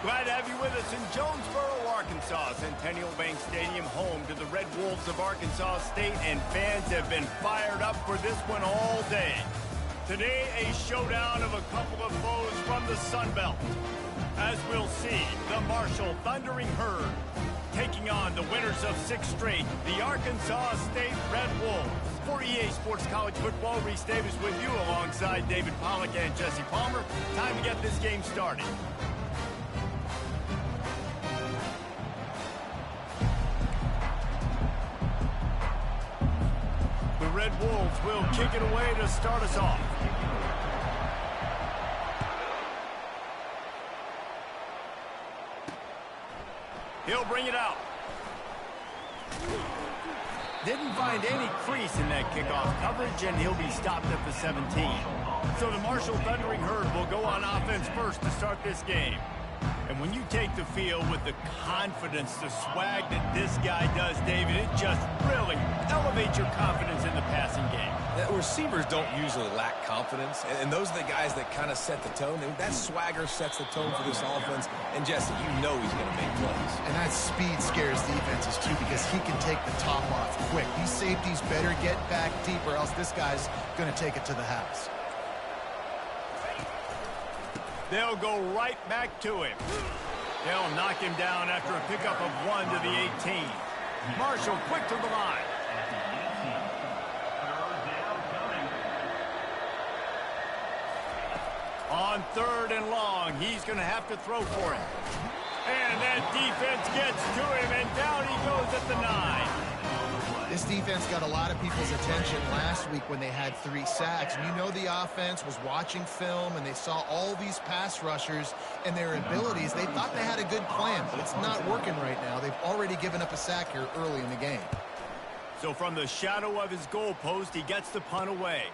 Glad to have you with us in Jonesboro, Arkansas. Centennial Bank Stadium, home to the Red Wolves of Arkansas State, and fans have been fired up for this one all day. Today, a showdown of a couple of foes from the Sun Belt. As we'll see, the Marshall Thundering Herd taking on the winners of 6 straight, the Arkansas State Red Wolves. For EA Sports College Football, Reese Davis with you alongside David Pollack and Jesse Palmer. Time to get this game started. The Red Wolves will kick it away to start us off. He'll bring it out. Didn't find any crease in that kickoff coverage, and he'll be stopped at the 17. So the Marshall Thundering Herd will go on offense first to start this game. And when you take the field with the confidence, the swag that this guy does, David, it just really elevates your confidence in the passing game. Receivers don't usually lack confidence, and those are the guys that kind of set the tone. And that swagger sets the tone for this offense. And, Jesse, you know he's going to make plays. And that speed scares defenses, too, because he can take the top off quick. These safeties better get back deep, or else this guy's going to take it to the house. They'll go right back to him. They'll knock him down after a pickup of 1 to the 18. Marshall quick to the line. On 3rd and long, he's going to have to throw for it. And that defense gets to him, and down he goes at the 9. This defense got a lot of people's attention last week when they had 3 sacks. And you know the offense was watching film, and they saw all these pass rushers and their abilities. They thought they had a good plan, but it's not working right now. They've already given up a sack here early in the game. So from the shadow of his goal post, he gets the punt away.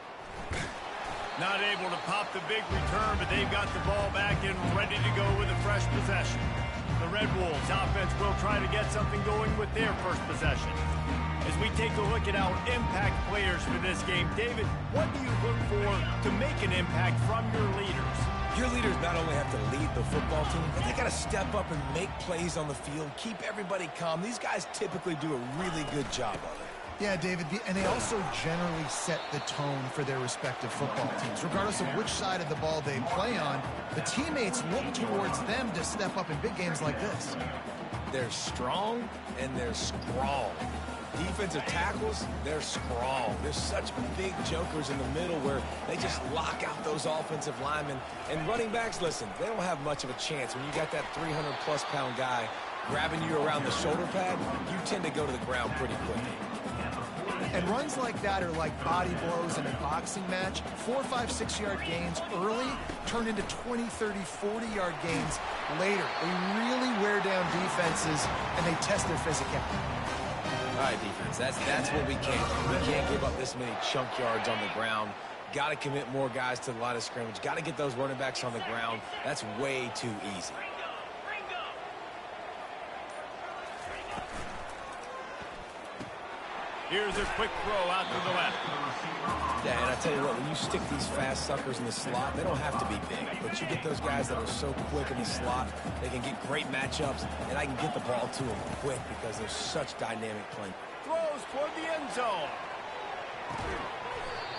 Not able to pop the big return, but they've got the ball back and ready to go with a fresh possession. The Red Wolves offense will try to get something going with their first possession. As we take a look at our impact players for this game, David, what do you look for to make an impact from your leaders? Your leaders not only have to lead the football team, but they got to step up and make plays on the field, keep everybody calm. These guys typically do a really good job of it. Yeah, David, and they also generally set the tone for their respective football teams. Regardless of which side of the ball they play on, the teammates look towards them to step up in big games like this. They're strong and they're strong. Defensive tackles, they're strong. There's such big jokers in the middle where they just lock out those offensive linemen. And running backs, listen, they don't have much of a chance. When you got that 300-plus pound guy grabbing you around the shoulder pad, you tend to go to the ground pretty quickly. And runs like that are like body blows in a boxing match. 4, 5, 6-yard gains early turn into 20, 30, 40-yard gains later. They really wear down defenses, and they test their physicality. All right, defense, that's what we can't do. We can't give up this many chunk yards on the ground. Got to commit more guys to the line of scrimmage. Got to get those running backs on the ground. That's way too easy. Here's a quick throw out to the left. Yeah, and I tell you what, when you stick these fast suckers in the slot, they don't have to be big. But you get those guys that are so quick in the slot, they can get great matchups, and I can get the ball to them quick because they're such dynamic play. Throws toward the end zone.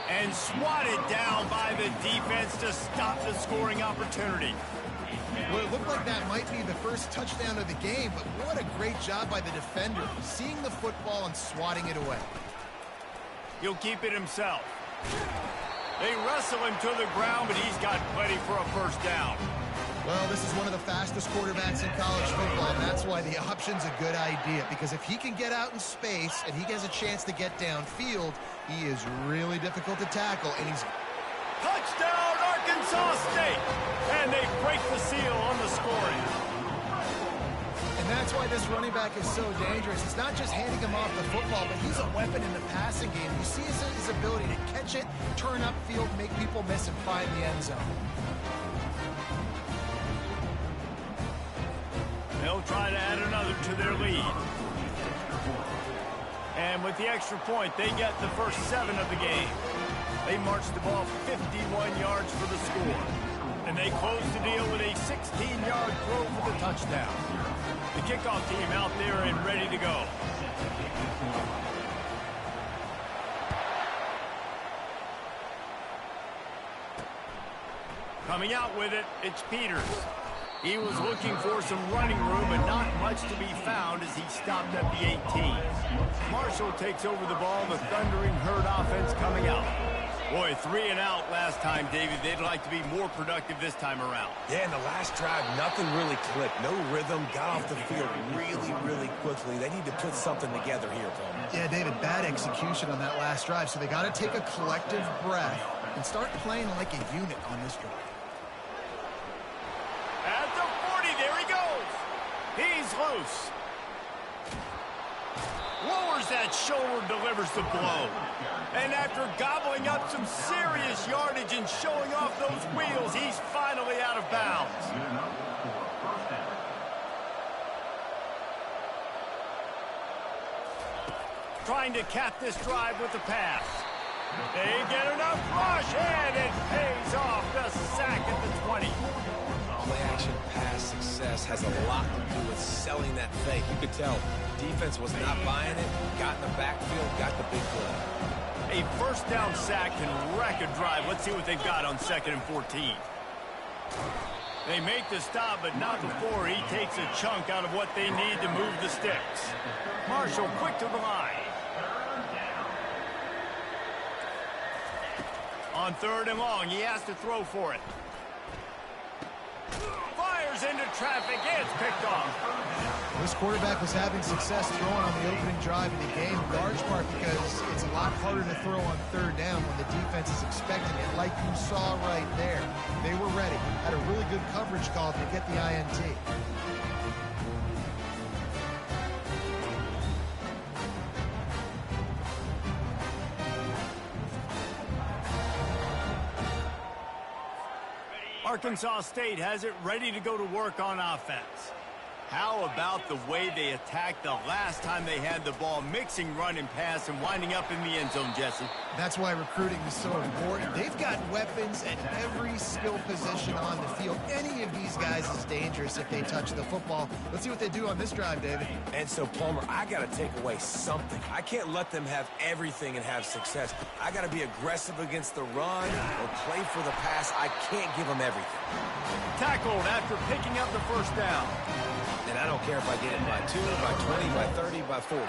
And swatted down by the defense to stop the scoring opportunity. Well, it looked like that might be the first touchdown of the game, but what a great job by the defender, seeing the football and swatting it away. He'll keep it himself. They wrestle him to the ground, but he's got plenty for a first down. Well, this is one of the fastest quarterbacks in college football, and that's why the option's a good idea, because if he can get out in space and he has a chance to get downfield, he is really difficult to tackle, and he's... Touchdown, Arkansas State! And they break the seal on the scoring. And that's why this running back is so dangerous. It's not just handing him off the football, but he's a weapon in the passing game. You see his ability to catch it, turn upfield, make people miss, and find the end zone. They'll try to add another to their lead. And with the extra point, they get the first 7 of the game. They march the ball 51 yards for the score. And they close the deal with a 16-yard throw for the touchdown. touchdown. The kickoff team out there and ready to go. Coming out with it, it's Peters. He was looking for some running room, but not much to be found as he stopped at the 18. Marshall takes over the ball, the Thundering Herd offense coming out. Boy, 3 and out last time, David. They'd like to be more productive this time around. Yeah, in the last drive, nothing really clicked. No rhythm, got off the field really quickly. They need to put something together here, Paul. Yeah, David, bad execution on that last drive, so they got to take a collective breath and start playing like a unit on this drive. At the 40, there he goes. He's loose. Lowers that shoulder, delivers the blow. And after gobbling up some serious yardage and showing off those wheels, he's finally out of bounds. Trying to cap this drive with the pass. They get enough rush, and it pays off. The sack at the 20. Play-action pass success has a lot to do with selling that fake. You could tell defense was not buying it, got in the backfield, got the big play. A first down sack can wreck a drive. Let's see what they've got on 2nd and 14. They make the stop, but not before he takes a chunk out of what they need to move the sticks. Marshall quick to the line. On 3rd and long, he has to throw for it. Fires into traffic, it's picked off. This quarterback was having success throwing on the opening drive of the game, in large part because it's a lot harder to throw on 3rd down when the defense is expecting it, like you saw right there. They were ready, had a really good coverage call to get the INT. Arkansas State has it ready to go to work on offense. How about the way they attacked the last time they had the ball, mixing run and pass and winding up in the end zone, Jesse? That's why recruiting is so important. They've got weapons at every skill position on the field. Any of these guys is dangerous if they touch the football. Let's see what they do on this drive, David. And so, Palmer, I got to take away something. I can't let them have everything and have success. I got to be aggressive against the run or play for the pass. I can't give them everything. Tackled after picking up the first down. And I don't care if I get it by 2, by 20, by 30, by 40.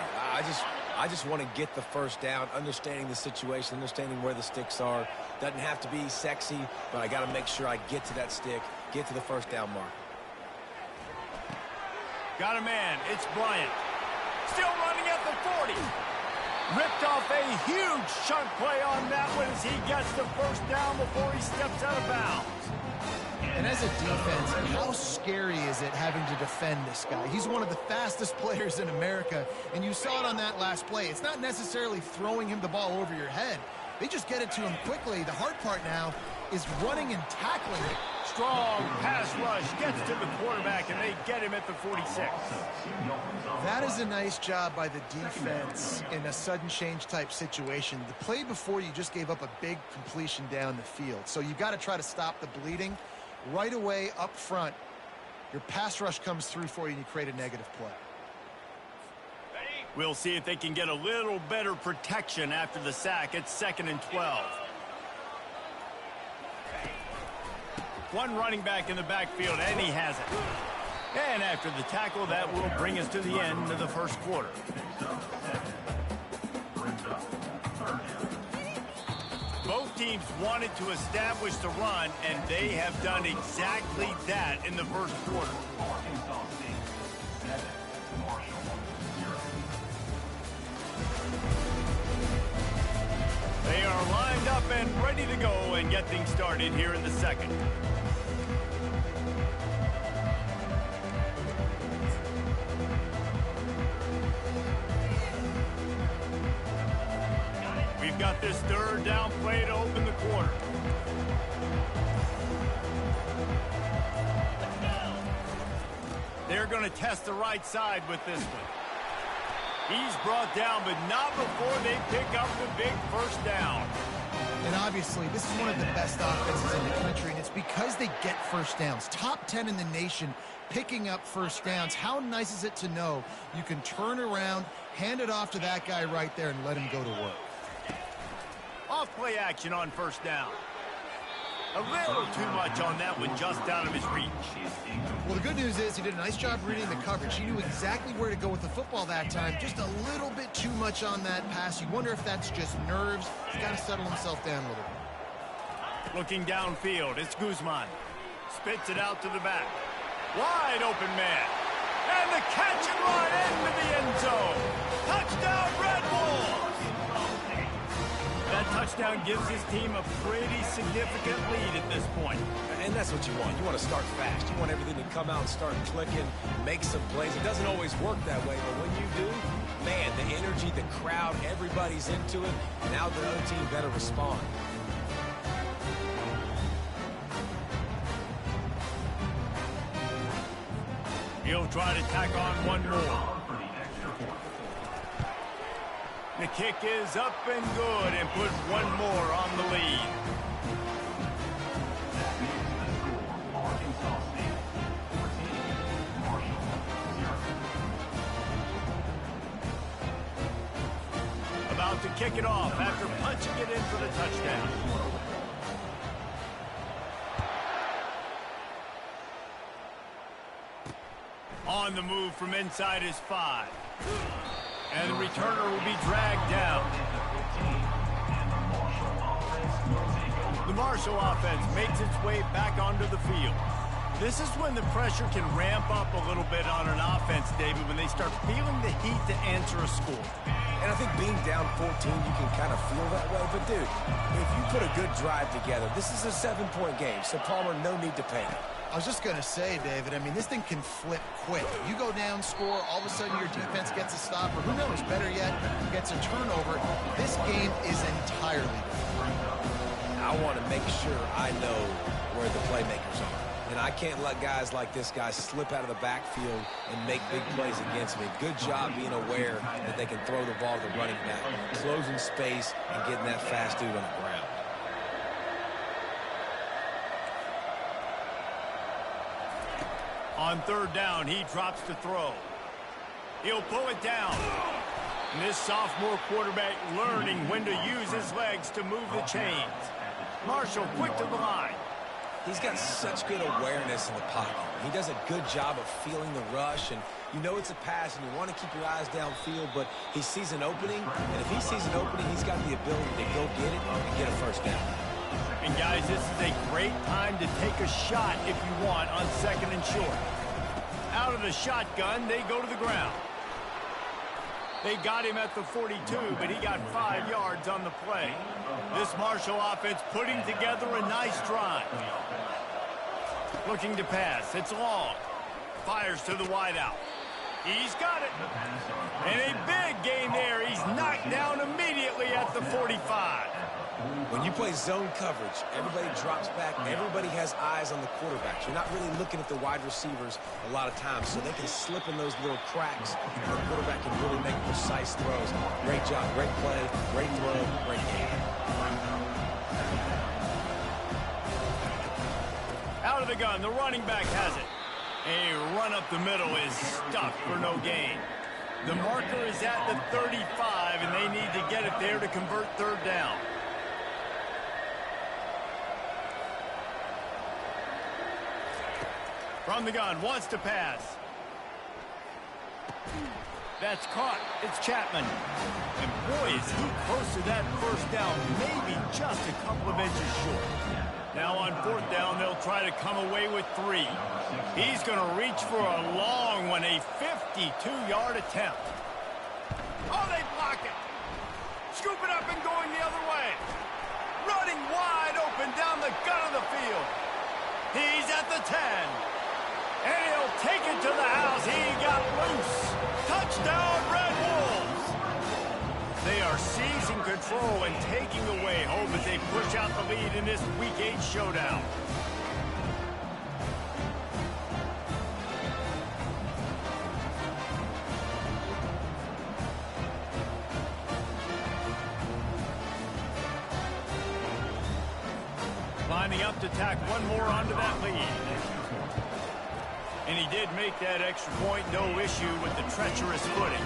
I just want to get the first down, understanding the situation, understanding where the sticks are. Doesn't have to be sexy, but I got to make sure I get to that stick, get to the first down mark. Got a man. It's Bryant. Still running at the 40. Ripped off a huge chunk play on that one as he gets the first down before he steps out of bounds. And as a defense, how scary is it having to defend this guy? He's one of the fastest players in America, and you saw it on that last play. It's not necessarily throwing him the ball over your head. They just get it to him quickly. The hard part now is running and tackling it. Strong pass rush gets to the quarterback, and they get him at the 46. That is a nice job by the defense in a sudden change type situation. The play before, you just gave up a big completion down the field. So you've got to try to stop the bleeding. Right away up front, your pass rush comes through for you and you create a negative play. We'll see if they can get a little better protection after the sack. It's 2nd and 12. One running back in the backfield, and he has it. And after the tackle, that will bring us to the end of the first quarter. Both teams wanted to establish the run, and they have done exactly that in the first quarter. They are lined up and ready to go and get things started here in the second. We've got this 3rd down play to open the quarter. They're going to test the right side with this one. He's brought down, but not before they pick up the big first down. And obviously, this is one of the best offenses in the country, and it's because they get first downs. Top 10 in the nation picking up first downs. How nice is it to know you can turn around, hand it off to that guy right there, and let him go to work. Off play action on first down. A little too much on that one, just out of his reach. Well, the good news is he did a nice job reading the coverage. He knew exactly where to go with the football that time. Just a little bit too much on that pass. You wonder if that's just nerves. He's got to settle himself down a little bit. Looking downfield, it's Guzman. Spits it out to the back. Wide open man. And the catch and run into the end zone. Touchdown, Red Wolves! That touchdown gives his team a pretty significant lead at this point. And that's what you want. You want to start fast. You want everything to come out and start clicking, make some plays. It doesn't always work that way, but when you do, man, the energy, the crowd, everybody's into it. Now the other team better respond. He'll try to tack on one more. The kick is up and good and put one more on the lead. About to kick it off after punching it in for the touchdown. On the move from inside his 5. And the returner will be dragged down. The Marshall offense makes its way back onto the field. This is when the pressure can ramp up a little bit on an offense, David, when they start feeling the heat to answer a score. And I think being down 14, you can kind of feel that way. But, dude, if you put a good drive together, this is a 7-point game, so Palmer, no need to panic. I was just going to say, David, I mean, this thing can flip quick. You go down, score, all of a sudden your defense gets a stop, or who knows, better yet, gets a turnover. This game is entirely different. I want to make sure I know where the playmakers are. And I can't let guys like this guy slip out of the backfield and make big plays against me. Good job being aware that they can throw the ball to the running back, closing space and getting that fast dude on the ground. On third down, he drops to throw. He'll pull it down. And this sophomore quarterback learning when to use his legs to move the chains. Marshall quick to the line. He's got such good awareness in the pocket. He does a good job of feeling the rush, and you know it's a pass, and you want to keep your eyes downfield, but he sees an opening, and if he sees an opening, he's got the ability to go get it and get a first down. And guys, this is a great time to take a shot if you want on second and short. Out of the shotgun, they go to the ground. They got him at the 42, but he got 5 yards on the play. This Marshall offense putting together a nice drive. Looking to pass. It's long. Fires to the wideout. He's got it. And a big gain there. He's knocked down immediately at the 45. When you play zone coverage, everybody drops back. Everybody has eyes on the quarterbacks. You're not really looking at the wide receivers a lot of times, so they can slip in those little cracks, and the quarterback can really make precise throws. Great job, great play, great throw, great game. Out of the gun, the running back has it. A run up the middle is stuck for no gain. The marker is at the 35, and they need to get it there to convert third down. From the gun, wants to pass. That's caught. It's Chapman. And boy, is he close to that first down, maybe just a couple of inches short. Now on fourth down, they'll try to come away with 3. He's going to reach for a long one, a 52-yard attempt. Oh, they block it. Scoop it up and going the other way. Running wide open down the gut of the field. He's at the 10. And he'll take it to the house. He got loose. Touchdown, Red Wolves. They are seizing control and taking away hope as they push out the lead in this Week 8 showdown. Lining up to tack one more onto that lead. And he did make that extra point, no issue with the treacherous footing.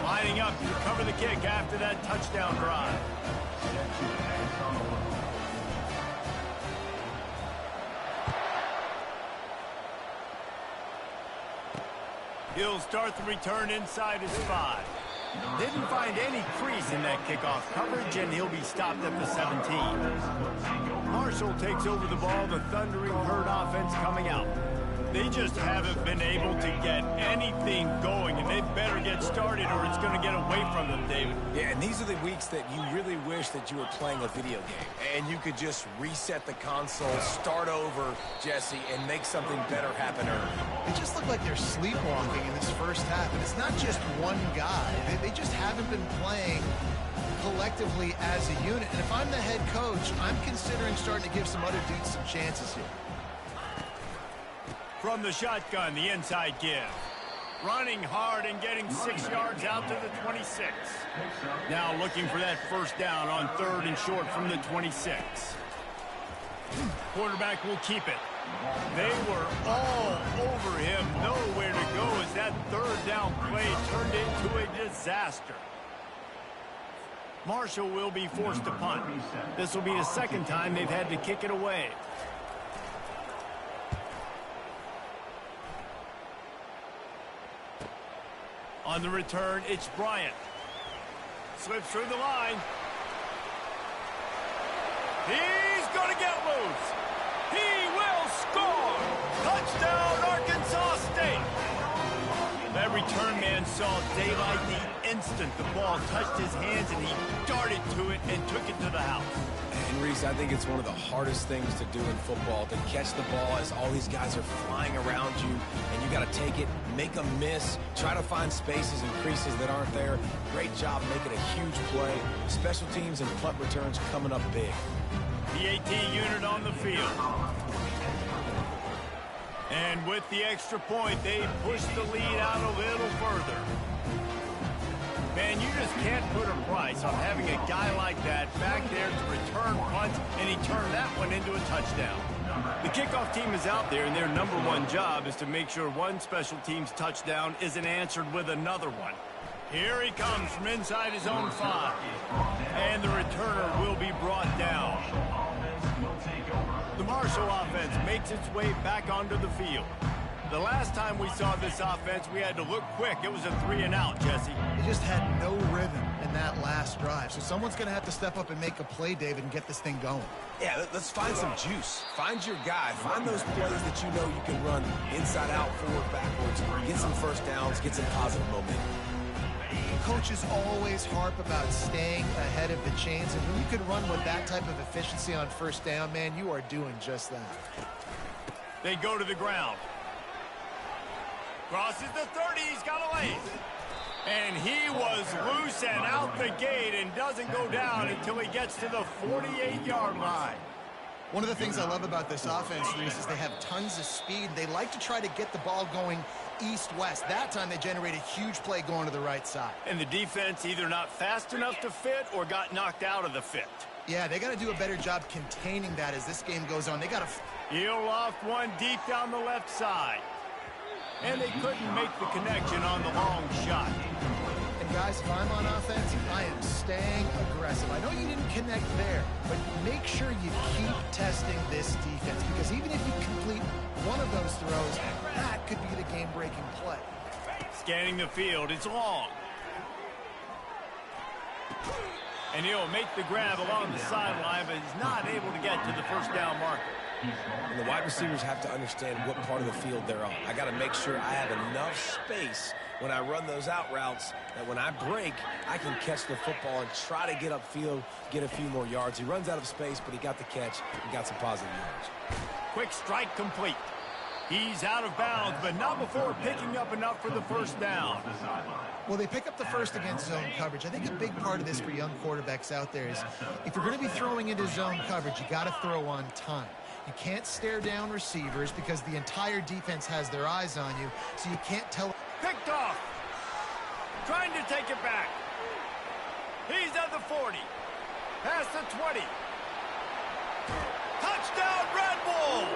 Lining up to cover the kick after that touchdown drive. He'll start the return inside his 5. Didn't find any crease in that kickoff coverage, and he'll be stopped at the 17. Marshall takes over the ball, the thundering herd offense coming out. They just haven't been able to get anything going, and they better get started or it's going to get away from them, David. Yeah, and these are the weeks that you really wish that you were playing a video game and you could just reset the console, start over, Jesse, and make something better happen early. They just look like they're sleepwalking in this first half, and it's not just one guy. They just haven't been playing collectively as a unit. And if I'm the head coach, I'm considering starting to give some other dudes some chances here. From the shotgun, the inside give. Running hard and getting 6 yards out to the 26. Now looking for that first down on 3rd and short from the 26. Quarterback will keep it. They were all over him. Nowhere to go as that 3rd down play turned into a disaster. Marshall will be forced to punt. This will be the 2nd time they've had to kick it away. On the return, it's Bryant. Slips through the line. He's going to get loose. He will score. Touchdown, Arkansas State. That return man saw daylight the instant the ball touched his hands, and he darted to it and took it to the house. And Reese, I think it's one of the hardest things to do in football, to catch the ball as all these guys are flying around you, and you got to take it, make them miss, try to find spaces and creases that aren't there. Great job making a huge play. Special teams and punt returns coming up big. The AT unit on the field. And with the extra point, they push the lead out a little further. Man, you just can't put a price on having a guy like that back there to return punts, and he turned that one into a touchdown. The kickoff team is out there, and their #1 job is to make sure one special team's touchdown isn't answered with another one. Here he comes from inside his own 5. And the returner will be brought down. The Marshall offense makes its way back onto the field. The last time we saw this offense, we had to look quick. It was a 3 and out, Jesse. They just had no rhythm in that last drive. So someone's going to have to step up and make a play, David, and get this thing going. Yeah, let's find some juice. Find your guy. Find those plays that you know you can run inside out, forward, backwards. Get some first downs, get some positive momentum. Coaches always harp about staying ahead of the chains, and when you can run with that type of efficiency on first down, man, you are doing just that. They go to the ground. Crosses the 30, he's got a lane. And he was loose and out the gate and doesn't go down until he gets to the 48-yard line. One of the things I love about this offense, Reese, is they have tons of speed. They like to try to get the ball going east-west. That time they generate a huge play going to the right side. And the defense either not fast enough to fit or got knocked out of the fit. Yeah, they got to do a better job containing that as this game goes on. They got to... He'll loft one deep down the left side. And they couldn't make the connection on the long shot. And guys, if I'm on offense, I am staying aggressive. I know you didn't connect there, but make sure you keep testing this defense, because even if you complete one of those throws, that could be the game-breaking play. Scanning the field, it's long. And he'll make the grab along the sideline, but he's not able to get to the first down marker. And the wide receivers have to understand what part of the field they're on. I got to make sure I have enough space when I run those out routes that when I break, I can catch the football and try to get upfield, get a few more yards. He runs out of space, but he got the catch and got some positive yards. Quick strike complete. He's out of bounds, but not before picking up enough for the first down. Well, they pick up the first against zone coverage. I think a big part of this for young quarterbacks out there is if you're going to be throwing into zone coverage, you got to throw on time. You can't stare down receivers because the entire defense has their eyes on you, so you can't tell. Picked off. Trying to take it back. He's at the 40. Past the 20. Touchdown, Red Wolves!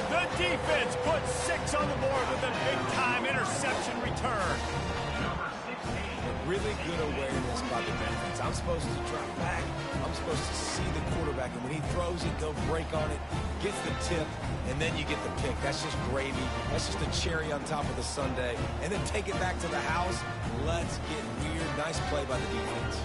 The defense puts 6 on the board with a big-time interception return. Really good awareness by the defense. I'm supposed to drop back. I'm supposed to see the quarterback, and when he throws it, go break on it, gets the tip, and then you get the pick. That's just gravy. That's just a cherry on top of the sundae. And then take it back to the house. Let's get weird. Nice play by the defense.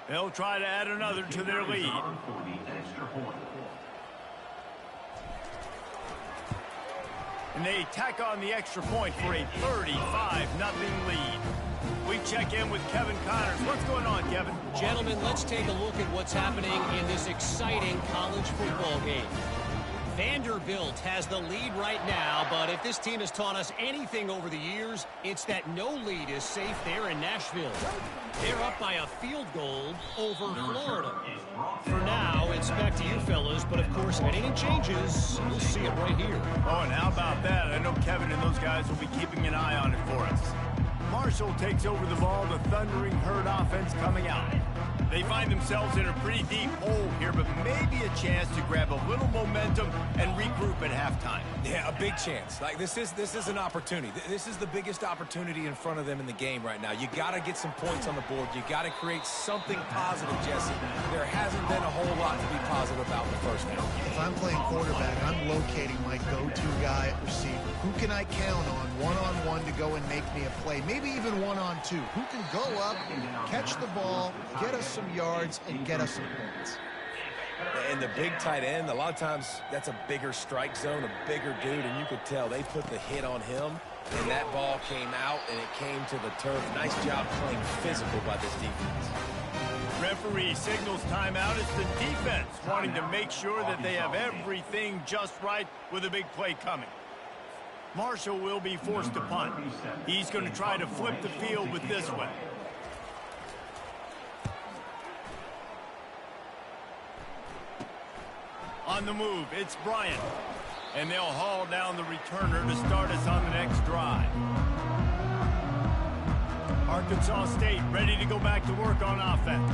They'll try to add another to their lead. And they tack on the extra point for a 35-0 lead. We check in with Kevin Connors. What's going on, Kevin? Gentlemen, let's take a look at what's happening in this exciting college football game. Vanderbilt has the lead right now, but if this team has taught us anything over the years, it's that no lead is safe there in Nashville. They're up by a field goal over Florida. For now, it's back to you fellas, but of course, if anything changes, we'll see it right here. Oh, and how about that? I know Kevin and those guys will be keeping an eye on it for us. Marshall takes over the ball, the Thundering Herd offense coming out. They find themselves in a pretty deep hole here, but maybe a chance to grab a little momentum and regroup at halftime. Yeah, a big chance. Like, this is an opportunity. This is the biggest opportunity in front of them in the game right now. You got to get some points on the board. You got to create something positive, Jesse. There hasn't been a whole lot to be positive about in the first half. If I'm playing quarterback, I'm locating my go-to guy at receiver. Who can I count on one-on-one to go and make me a play? Maybe even one-on-two. Who can go up, catch the ball, get us some yards, and get us some points? And the big tight end, a lot of times that's a bigger strike zone, a bigger dude, and you could tell they put the hit on him, and that ball came out, and it came to the turf. Nice job playing physical by this defense. Referee signals timeout. It's the defense wanting to make sure that they have everything just right with a big play coming. Marshall will be forced to punt. He's going to try to flip the field with this one. On the move, it's Bryant. And they'll haul down the returner to start us on the next drive. Arkansas State ready to go back to work on offense.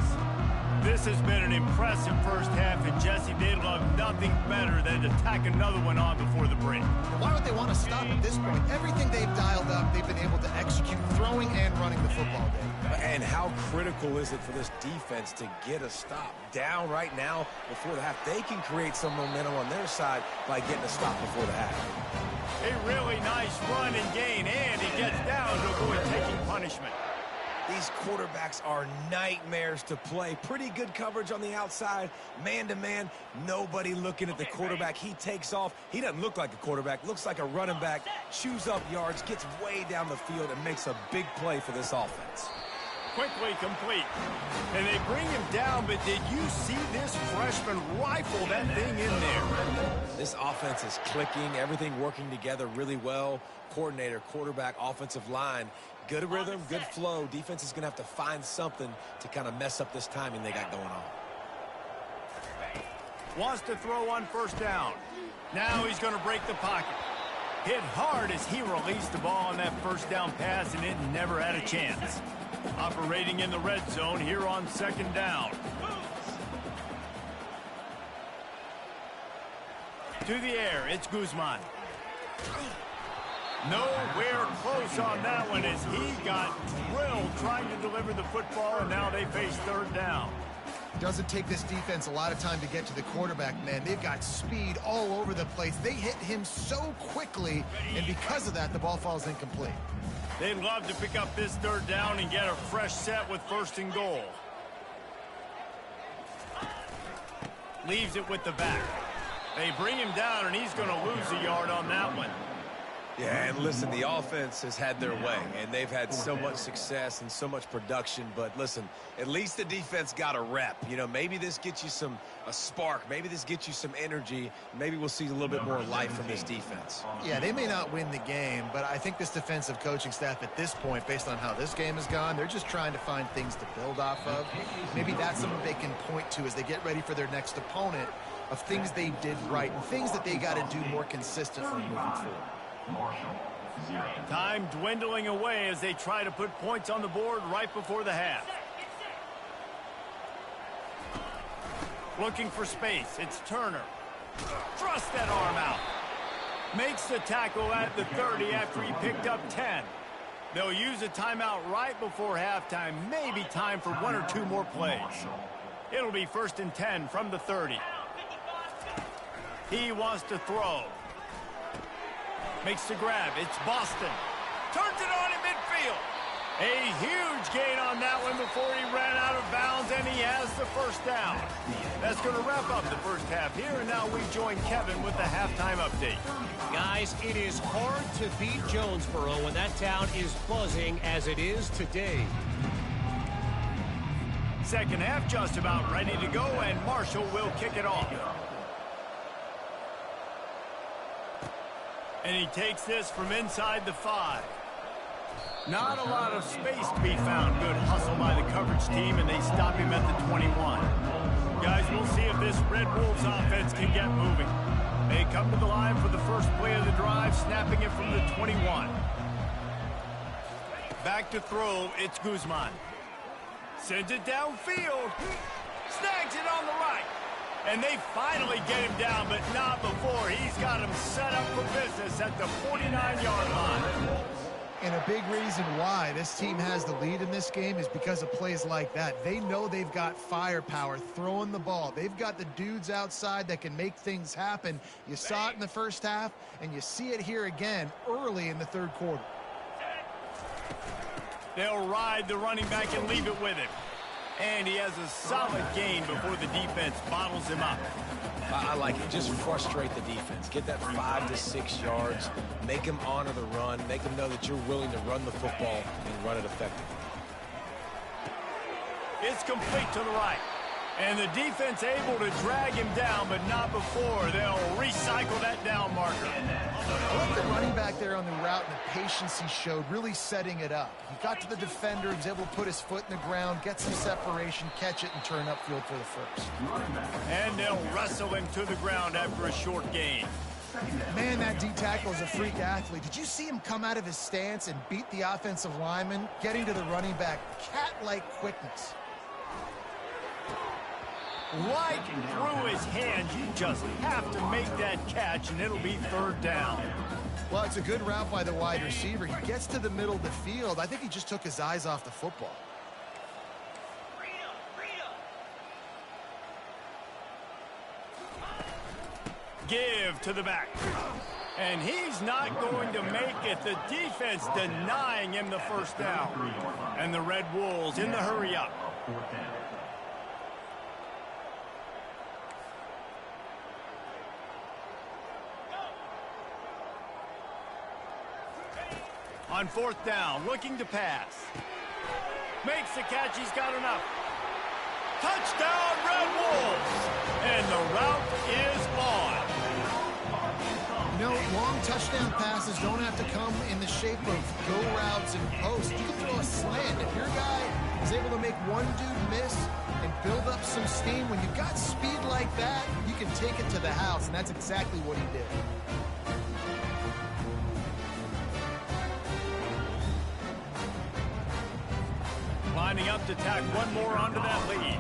This has been an impressive first half, and Jesse, they love nothing better than to tack another one on before the break. Why would they want to stop at this point? Everything they've dialed up, they've been able to execute, throwing and running the football game. And how critical is it for this defense to get a stop? Down right now before the half. They can create some momentum on their side by getting a stop before the half. A really nice run and gain, and he gets down to avoid taking punishment. These quarterbacks are nightmares to play. Pretty good coverage on the outside. Man-to-man, nobody looking at the quarterback. He takes off. He doesn't look like a quarterback. Looks like a running back. Chews up yards, gets way down the field, and makes a big play for this offense. Quickly complete. And they bring him down, but did you see this freshman rifle that thing in there? This offense is clicking. Everything working together really well. Coordinator, quarterback, offensive line. Good rhythm, good flow. Defense is going to have to find something to kind of mess up this timing they got going on. Wants to throw on first down. Now he's going to break the pocket. Hit hard as he released the ball on that first down pass, and it never had a chance. Operating in the red zone here on second down. To the air, it's Guzman. Nowhere close on that one as he got drilled trying to deliver the football, and now they face third down. Doesn't take this defense a lot of time to get to the quarterback, man. They've got speed all over the place. They hit him so quickly, and because of that, the ball falls incomplete. They'd love to pick up this third down and get a fresh set with first and goal. Leaves it with the back. They bring him down, and he's going to lose a yard on that one. Yeah, and listen, the offense has had their way, and they've had so much success and so much production. But listen, at least the defense got a rep. You know, maybe this gets you a spark. Maybe this gets you some energy. Maybe we'll see a little bit more life from this defense. Yeah, they may not win the game, but I think this defensive coaching staff at this point, based on how this game has gone, they're just trying to find things to build off of. Maybe that's something they can point to as they get ready for their next opponent, of things they did right and things that they got to do more consistently moving forward. Time dwindling away as they try to put points on the board right before the half. Looking for space. It's Turner. Thrust that arm out. Makes the tackle at the 30 after he picked up 10. They'll use a timeout right before halftime. Maybe time for one or two more plays. It'll be 1st and 10 from the 30. He wants to throw. Makes the grab. It's Boston. Turns it on in midfield. A huge gain on that one before he ran out of bounds, and he has the first down. That's going to wrap up the first half here, and now we join Kevin with the halftime update. Guys, it is hard to beat Jonesboro when that town is buzzing as it is today. Second half just about ready to go, and Marshall will kick it off. And he takes this from inside the 5. Not a lot of space to be found. Good hustle by the coverage team, and they stop him at the 21. Guys, we'll see if this Red Wolves offense can get moving. They come to the line for the first play of the drive, snapping it from the 21. Back to throw, it's Guzman. Sends it downfield. Snags it on the right. And they finally get him down, but not before. He's got him set up for business at the 49-yard line. And a big reason why this team has the lead in this game is because of plays like that. They know they've got firepower throwing the ball. They've got the dudes outside that can make things happen. You saw it in the first half, and you see it here again early in the third quarter. They'll ride the running back and leave it with him. And he has a solid gain before the defense bottles him up. I like it. Just frustrate the defense. Get that 5 to 6 yards. Make them honor the run. Make them know that you're willing to run the football and run it effectively. It's complete to the right. And the defense able to drag him down, but not before. They'll recycle that down marker. I like the running back there on the route and the patience he showed, really setting it up. He got to the defender, he was able to put his foot in the ground, get some separation, catch it, and turn upfield for the first. And they'll wrestle him to the ground after a short gain. Man, that D-tackle is a freak athlete. Did you see him come out of his stance and beat the offensive lineman, getting to the running back? Cat-like quickness. Right through his hands. You just have to make that catch, and it'll be 3rd down. Well, it's a good route by the wide receiver. He gets to the middle of the field. I think he just took his eyes off the football. Give to the back. And he's not going to make it. The defense denying him the first down. And the Red Wolves in the hurry up. On 4th down, looking to pass. Makes the catch, he's got enough. Touchdown, Red Wolves! And the route is on. You know, long touchdown passes don't have to come in the shape of go routes and posts. You can throw a slant. If your guy is able to make one dude miss and build up some steam, when you've got speed like that, you can take it to the house, and that's exactly what he did. Lining up to tack one more onto that lead.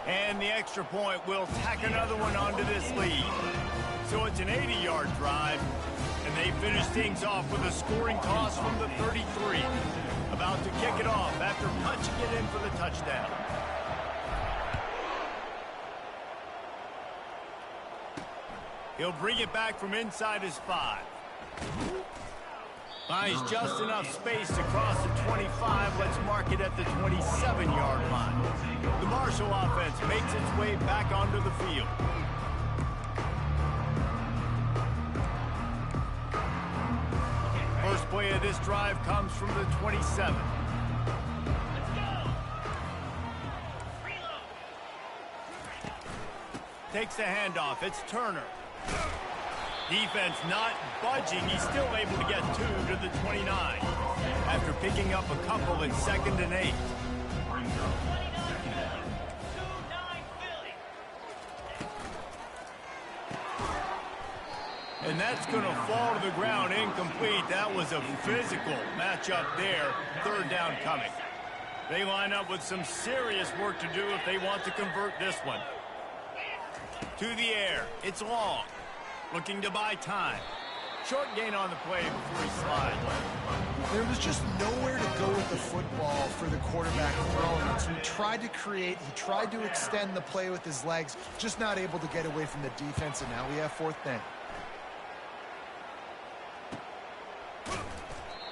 And the extra point will tack another one onto this lead. So it's an 80-yard drive, and they finish things off with a scoring toss from the 33. About to kick it off after punching it in for the touchdown. He'll bring it back from inside his 5. Buys just enough space to cross the 25. Let's mark it at the 27-yard line. The Marshall offense makes its way back onto the field. First play of this drive comes from the 27. Takes the handoff. It's Turner. Defense not budging. He's still able to get 2 to the 29 after picking up a couple in 2nd and 8. And that's going to fall to the ground incomplete. That was a physical matchup there. 3rd down coming. They line up with some serious work to do if they want to convert this one. To the air. It's long. Looking to buy time. Short gain on the play before he slides. There was just nowhere to go with the football for the quarterback throwing it. So he tried to create, he tried to extend the play with his legs, just not able to get away from the defense, and now we have 4th down.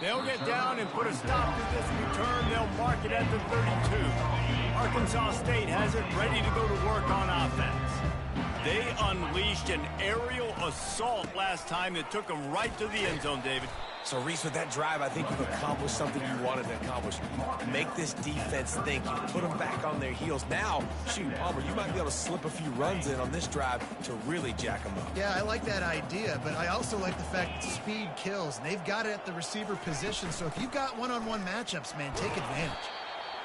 They'll get down and put a stop to this return. They'll mark it at the 32. Arkansas State has it ready to go to work on offense. They unleashed an aerial assault last time that took them right to the end zone, David. So, Reese, with that drive, I think you've accomplished something you wanted to accomplish. Make this defense think. You put them back on their heels. Now, shoot, Palmer, you might be able to slip a few runs in on this drive to really jack them up. Yeah, I like that idea, but I also like the fact that speed kills, and they've got it at the receiver position. So if you've got one-on-one matchups, man, take advantage.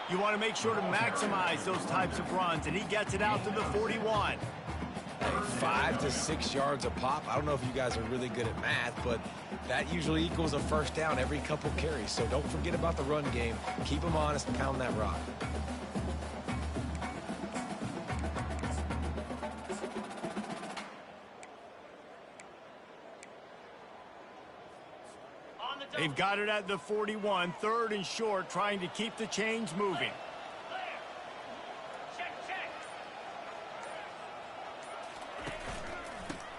You want to make sure to maximize those types of runs, and he gets it out to the 41. Hey, 5 to 6 yards a pop. I don't know if you guys are really good at math, but that usually equals a 1st down every couple carries. So don't forget about the run game. Keep them honest and pound that rock. They've got it at the 41, 3rd and short, trying to keep the chains moving.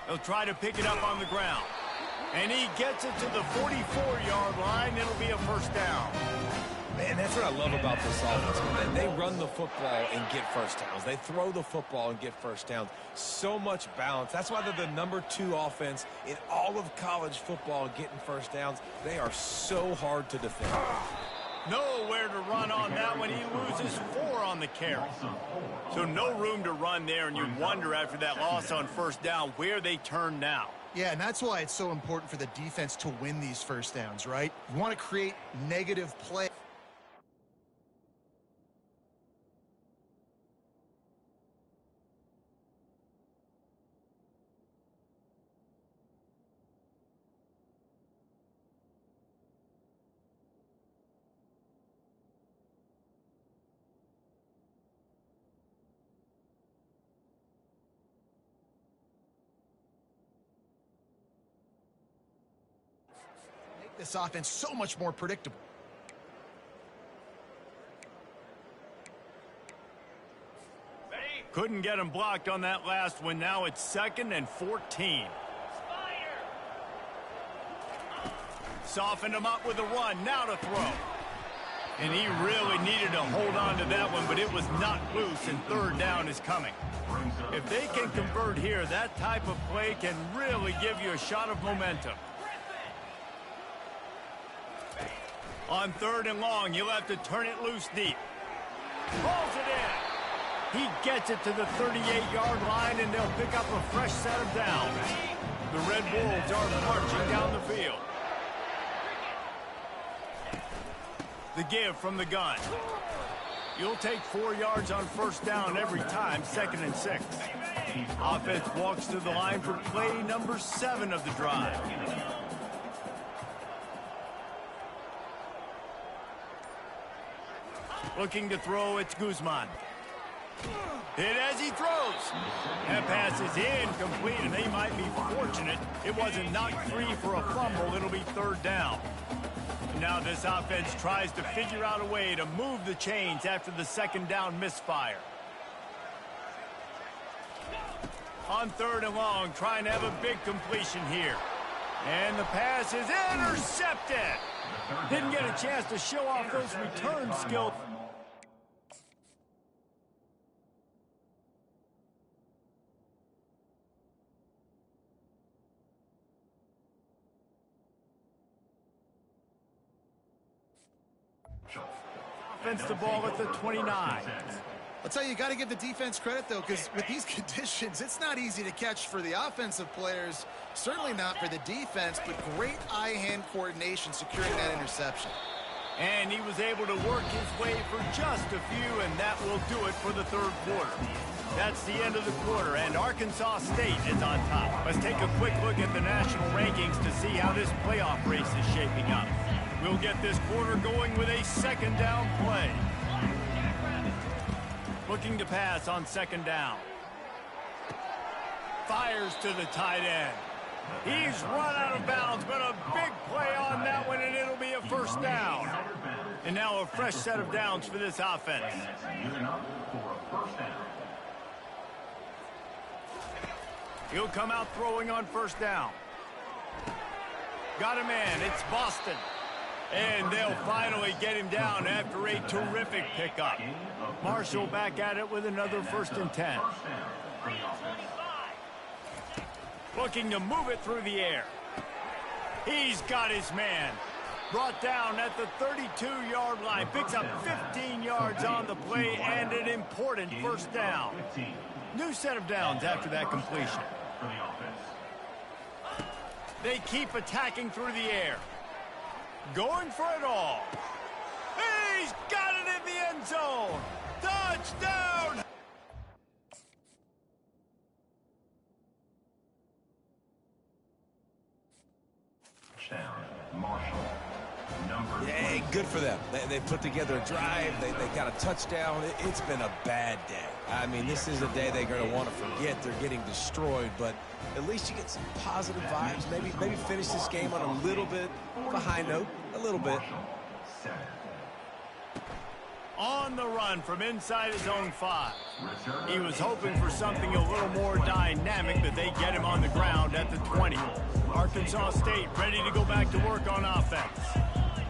He'll try to pick it up on the ground. And he gets it to the 44-yard line. It'll be a 1st down. Man, that's what I love about this offense. They run the football and get 1st downs. They throw the football and get 1st downs. So much balance. That's why they're the #2 offense in all of college football and getting 1st downs. They are so hard to defend. Nowhere to run on that one. He loses 4 on the carry. So no room to run there, and you wonder after that loss on 1st down where they turn now. Yeah, and that's why it's so important for the defense to win these 1st downs, right? You want to create negative play. This offense so much more predictable. Couldn't get him blocked on that last one. Now it's 2nd and 14. Softened him up with a run. Now to throw. And he really needed to hold on to that one, but it was not loose, and 3rd down is coming. If they can convert here, that type of play can really give you a shot of momentum. On 3rd and long, you'll have to turn it loose deep. Pulls it in. He gets it to the 38-yard line, and they'll pick up a fresh set of downs. The Red Wolves are marching down the field. The give from the gun. You'll take 4 yards on 1st down every time, 2nd and 6. Offense walks to the line for play number 7 of the drive. Looking to throw, it's Guzman. Hit as he throws. That pass is incomplete, and they might be fortunate it wasn't knocked free for a fumble. It'll be 3rd down. Now this offense tries to figure out a way to move the chains after the 2nd down misfire. On 3rd and long, trying to have a big completion here. And the pass is intercepted. Didn't get a chance to show off those return skills. offense the ball at the 29. I'll tell you, you got to give the defense credit, though, because with these conditions, it's not easy to catch for the offensive players, certainly not for the defense, but great eye-hand coordination securing that interception. And he was able to work his way for just a few, and that will do it for the third quarter. That's the end of the quarter, and Arkansas State is on top. Let's take a quick look at the national rankings to see how this playoff race is shaping up. We'll get this quarter going with a second down play. Looking to pass on second down. Fires to the tight end. He's run out of bounds, but a big play on that one, and it'll be a first down. And now a fresh set of downs for this offense. He'll come out throwing on first down. Got a man. It's Boston. And they'll finally get him down after a terrific pickup. Marshall back at it with another 1st and 10. Looking to move it through the air. He's got his man. Brought down at the 32-yard line. Picks up 15 yards on the play and an important first down. New set of downs after that completion. They keep attacking through the air. Going for it all. He's got it in the end zone. Touchdown! Marshall. Yeah, good for them. They put together a drive. They got a touchdown. It's been a bad day. I mean, this is a day they're going to want to forget. They're getting destroyed, but at least you get some positive vibes. Maybe finish this game on a little bit of a high note. A little bit. On the run from inside his own 5. He was hoping for something a little more dynamic, but they get him on the ground at the 20. Arkansas State ready to go back to work on offense.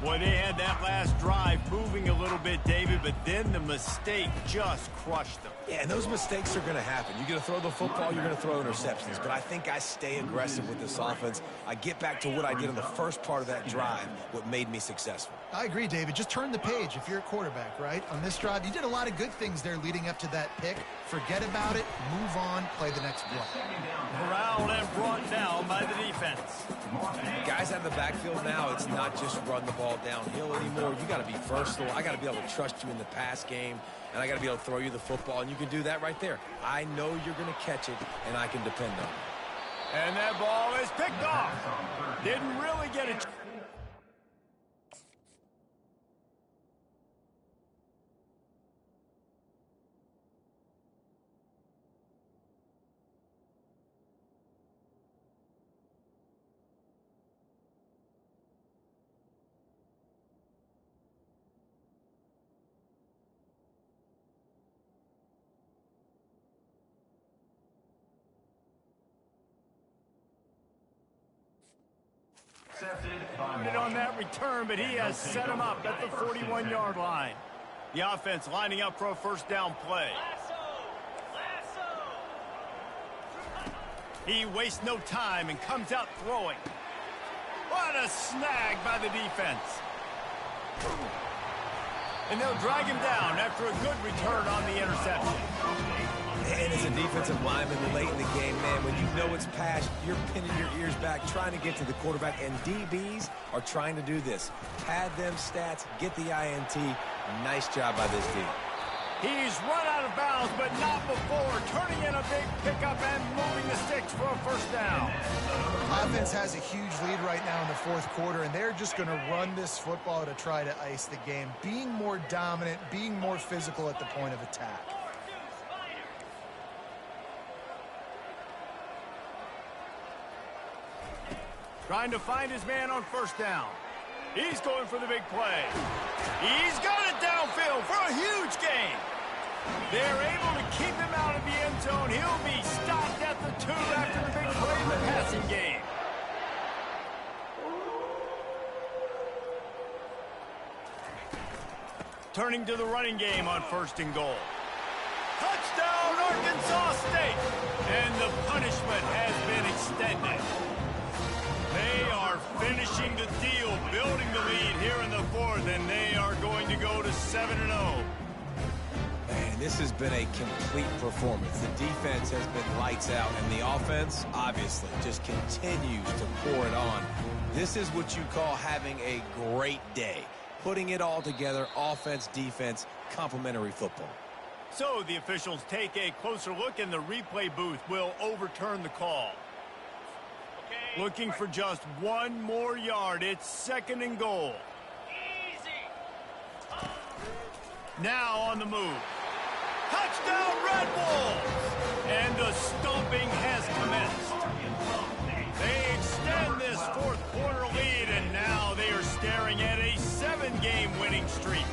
Boy, they had that last drive moving a little bit, David, but then the mistake just crushed them. Yeah, and those mistakes are going to happen. You're going to throw the football, you're going to throw interceptions. But I think I stay aggressive with this offense. I get back to what I did in the first part of that drive, what made me successful. I agree, David. Just turn the page if you're a quarterback, right? On this drive, you did a lot of good things there leading up to that pick. Forget about it, move on, play the next play. Corralled and brought down by the defense. Guys out of the backfield now, it's not just run the ball downhill anymore. You got to be versatile. I got to be able to trust you in the pass game, and I got to be able to throw you the football, and you can do that right there. I know you're going to catch it, and I can depend on it. And that ball is picked off. Didn't really get it. On that return, but he has set him up at the 41-yard line. The offense lining up for a first down play. He wastes no time and comes out throwing. What a snag by the defense. And they'll drag him down after a good return on the interception. And as a defensive lineman late in the game, man, when you know it's past, you're pinning your ears back, trying to get to the quarterback, and DBs are trying to do this. Pad them stats, get the INT. Nice job by this team. He's run out of bounds, but not before turning in a big pickup and moving the sticks for a first down. Offense has a huge lead right now in the fourth quarter, and they're just going to run this football to try to ice the game, being more dominant, being more physical at the point of attack. Trying to find his man on first down. He's going for the big play. He's got it downfield for a huge gain. They're able to keep him out of the end zone. He'll be stopped at the 2 after the big play in the passing game. Turning to the running game on 1st and goal. Touchdown, Arkansas State! And the punishment has been extended. They are finishing the deal, building the lead here in the fourth, and they are going to go to 7-0. Man, this has been a complete performance. The defense has been lights out, and the offense, obviously, just continues to pour it on. This is what you call having a great day. Putting it all together, offense, defense, complementary football. So the officials take a closer look, and the replay booth will overturn the call. Okay. Looking for just one more yard. It's 2nd and goal. Easy. Now on the move. Touchdown, Red Wolves! And the stomping has commenced. They extend this fourth-quarter lead, and now they are staring at a 7-game winning streak.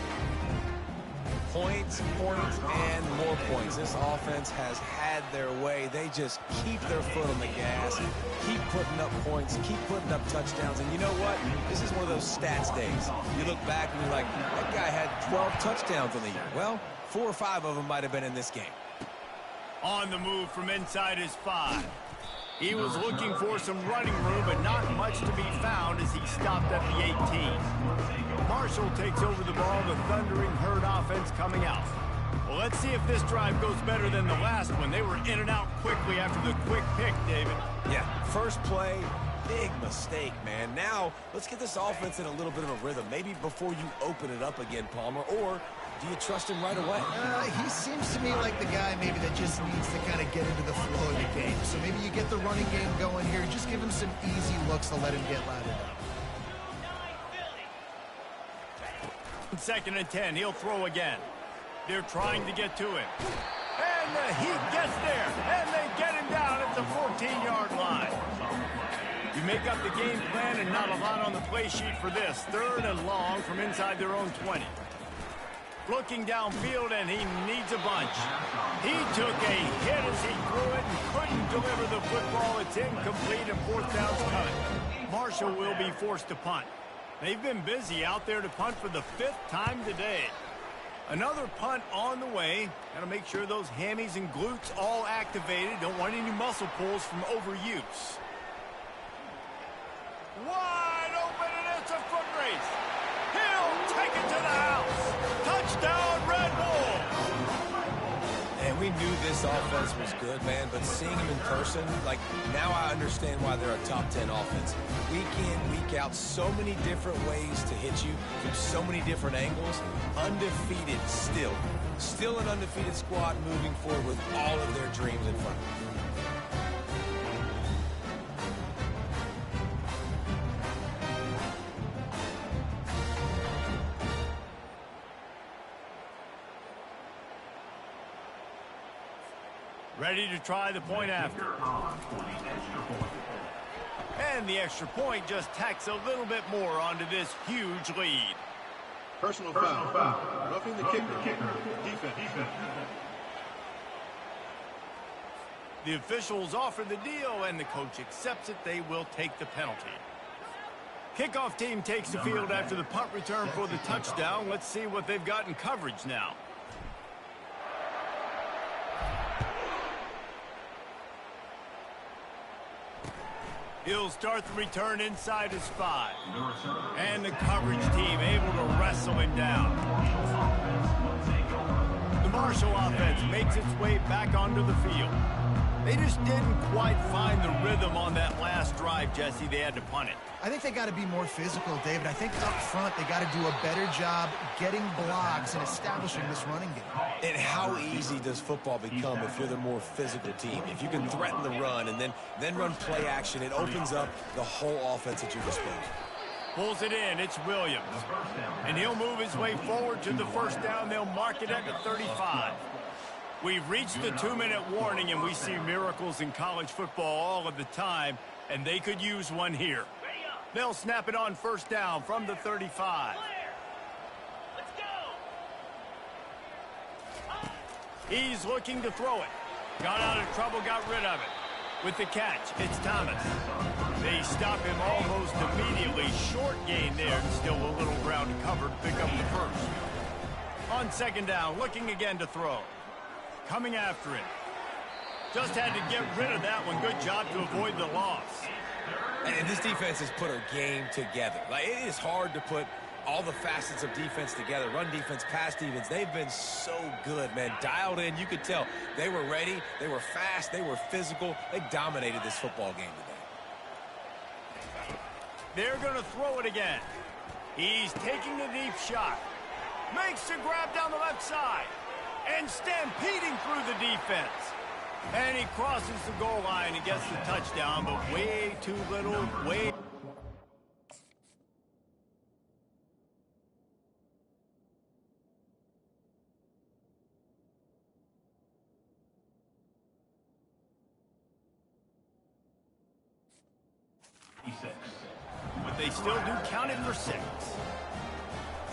Points, and more points. This offense has had their way. They just keep their foot on the gas, keep putting up points, keep putting up touchdowns. And you know what? This is one of those stats days. You look back and you're like, that guy had 12 touchdowns on the year. Well, 4 or 5 of them might have been in this game. On the move from inside his 5. He was looking for some running room, but not much to be found as he stopped at the 18. Marshall takes over the ball, the thundering herd offense coming out. Well, let's see if this drive goes better than the last one. They were in and out quickly after the quick pick, David. Yeah, first play, big mistake, man. Now, let's get this offense in a little bit of a rhythm. Maybe before you open it up again, Palmer, or do you trust him right away? He seems to me like the guy maybe that just needs to kind of get into the flow of the game. So maybe you get the running game going here. Just give him some easy looks to let him get lathered up. 2nd and 10. He'll throw again. They're trying to get to him. And he gets there. And they get him down at the 14-yard line. You make up the game plan and not a lot on the play sheet for this. 3rd and long from inside their own 20. Looking downfield, and he needs a bunch. He took a hit as he threw it and couldn't deliver the football. It's incomplete, and 4th down's coming. Marshall will be forced to punt. They've been busy out there to punt for the 5th time today. Another punt on the way. Got to make sure those hammies and glutes all activated. Don't want any muscle pulls from overuse. Wide open, and it's a foot race. He'll take it to the house. Touchdown, Red Wolves! And we knew this offense was good, man, but seeing them in person, like, now I understand why they're a top 10 offense. Week in, week out, so many different ways to hit you from so many different angles. Undefeated still. Still an undefeated squad moving forward with all of their dreams in front of them. Ready to try the point after. And the extra point just tacks a little bit more onto this huge lead. Personal foul. Roughing the kicker. Defense. The officials offer the deal, and the coach accepts it. They will take the penalty. Kickoff team takes the field after the punt return for the touchdown. Let's see what they've got in coverage now. He'll start the return inside his 5. And the coverage team able to wrestle him down. The Marshall offense makes its way back onto the field. They just didn't quite find the rhythm on that last drive, Jesse. They had to punt it. I think they got to be more physical, David. I think up front they got to do a better job getting blocks and establishing this running game. And how easy does football become if you're the more physical team? If you can threaten the run and then run play action, it opens up the whole offense at your disposal. Pulls it in. It's Williams. And he'll move his way forward to the 1st down. They'll mark it at the 35. We've reached the 2-minute warning, and we see miracles in college football all of the time, and they could use one here. They'll snap it on 1st down from the 35. Let's go. He's looking to throw it. Got out of trouble, got rid of it. With the catch, it's Thomas. They stop him almost immediately. Short gain there, and still a little ground to cover to pick up the 1st. On 2nd down, looking again to throw. Coming after it. Just had to get rid of that one. Good job to avoid the loss. And this defense has put a game together. Like, it is hard to put all the facets of defense together. Run defense, pass defense. They've been so good, man. Dialed in. You could tell they were ready. They were fast. They were physical. They dominated this football game today. They're going to throw it again. He's taking the deep shot. Makes the grab down the left side. And stampeding through the defense. And he crosses the goal line and gets the touchdown, but way too little, way... But they still do count it for 6.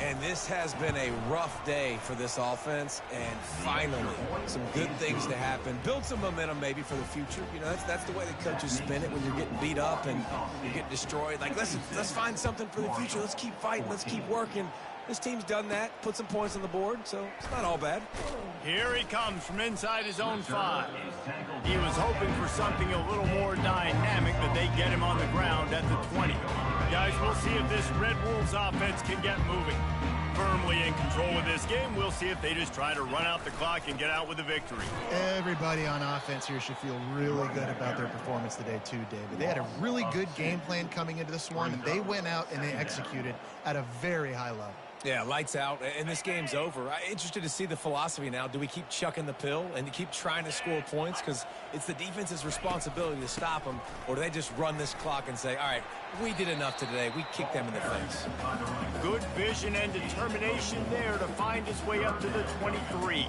And this has been a rough day for this offense, and finally, some good things to happen. Build some momentum maybe for the future. You know, that's the way the coaches spin it when you're getting beat up and you're getting destroyed. Like, let's find something for the future. Let's keep fighting. Let's keep working. This team's done that, put some points on the board, so it's not all bad. Here he comes from inside his own 5. He was hoping for something a little more dynamic, but they get him on the ground at the 20. Guys, we'll see if this Red Wolves offense can get moving. Firmly in control of this game, we'll see if they just try to run out the clock and get out with a victory. Everybody on offense here should feel really good about their performance today too, David. They had a really good game plan coming into this one, and they went out and they executed at a very high level. Yeah, lights out, and this game's over. I'm interested to see the philosophy now. Do we keep chucking the pill and to keep trying to score points? Because it's the defense's responsibility to stop them, or do they just run this clock and say, all right, we did enough today. We kicked them in the face. Good vision and determination there to find his way up to the 23.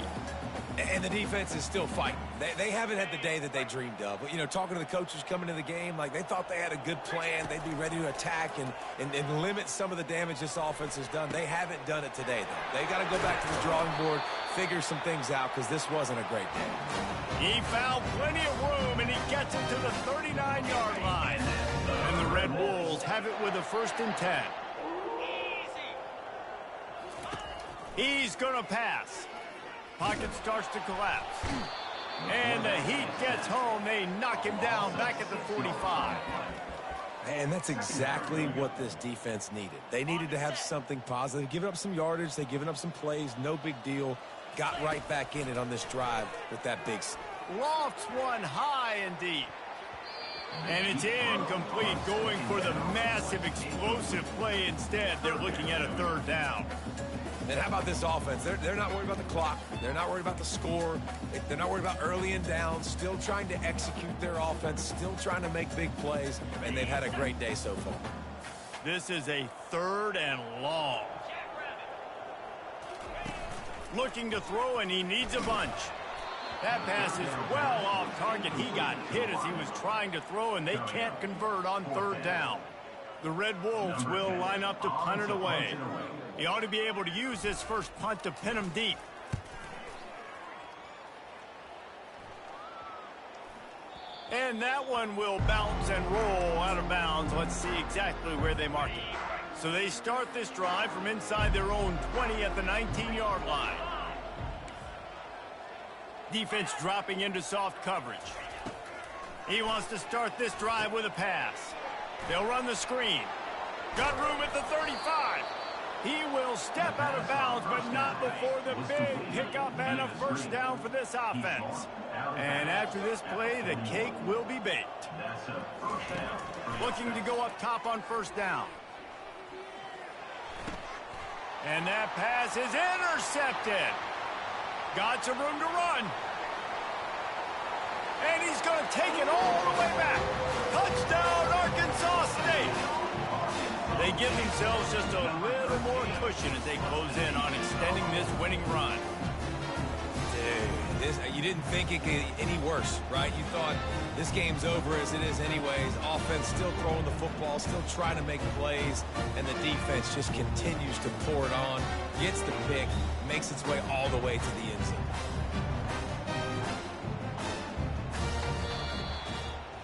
And the defense is still fighting. They haven't had the day that they dreamed of. But, you know, talking to the coaches coming to the game, like, they thought they had a good plan. They'd be ready to attack and limit some of the damage this offense has done. They haven't done it today, though. They got to go back to the drawing board, figure some things out, because this wasn't a great day. He found plenty of room, and he gets it to the 39-yard line. And the Red Wolves have it with a 1st and 10. He's going to pass. Pocket starts to collapse. And the Heat gets home. They knock him down back at the 45. And that's exactly what this defense needed. They needed to have something positive. Giving up some yardage. They've given up some plays. No big deal. Got right back in it on this drive with that big... Lofts one high and deep. And it's incomplete, going for the massive, explosive play instead. They're looking at a 3rd down. And how about this offense? They're not worried about the clock. They're not worried about the score. They're not worried about early and down. Still trying to execute their offense. Still trying to make big plays. And they've had a great day so far. This is a 3rd and long. Looking to throw, and he needs a bunch. That pass is well off target. He got hit as he was trying to throw, and they can't convert on 3rd down. The Red Wolves will line up to punt it away. He ought to be able to use his first punt to pin him deep. And that one will bounce and roll out of bounds. Let's see exactly where they mark it. So they start this drive from inside their own 20 at the 19-yard line. Defense dropping into soft coverage. He wants to start this drive with a pass. They'll run the screen. Got room at the 35. He will step out of bounds, but not before the big pickup and a 1st down for this offense. And after this play, the cake will be baked. Looking to go up top on 1st down. And that pass is intercepted. Got some room to run. And he's going to take it all the way back. Touchdown, Arkansas State. They give themselves just a little more cushion as they close in on extending this winning run. Dude, you didn't think it could get any worse, right? You thought this game's over as it is anyways. Offense still throwing the football, still trying to make plays, and the defense just continues to pour it on, gets the pick, makes its way all the way to the end zone.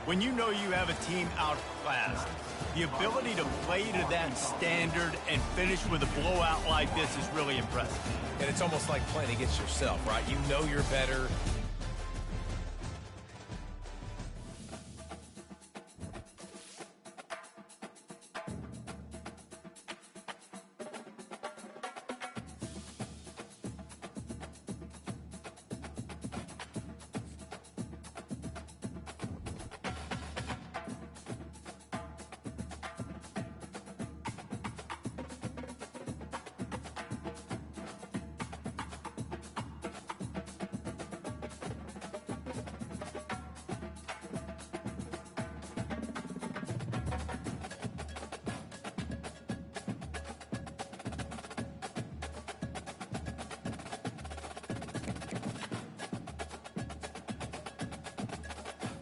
When you know you have a team outclassed, the ability to play to that standard and finish with a blowout like this is really impressive. And it's almost like playing against yourself, right? You know you're better.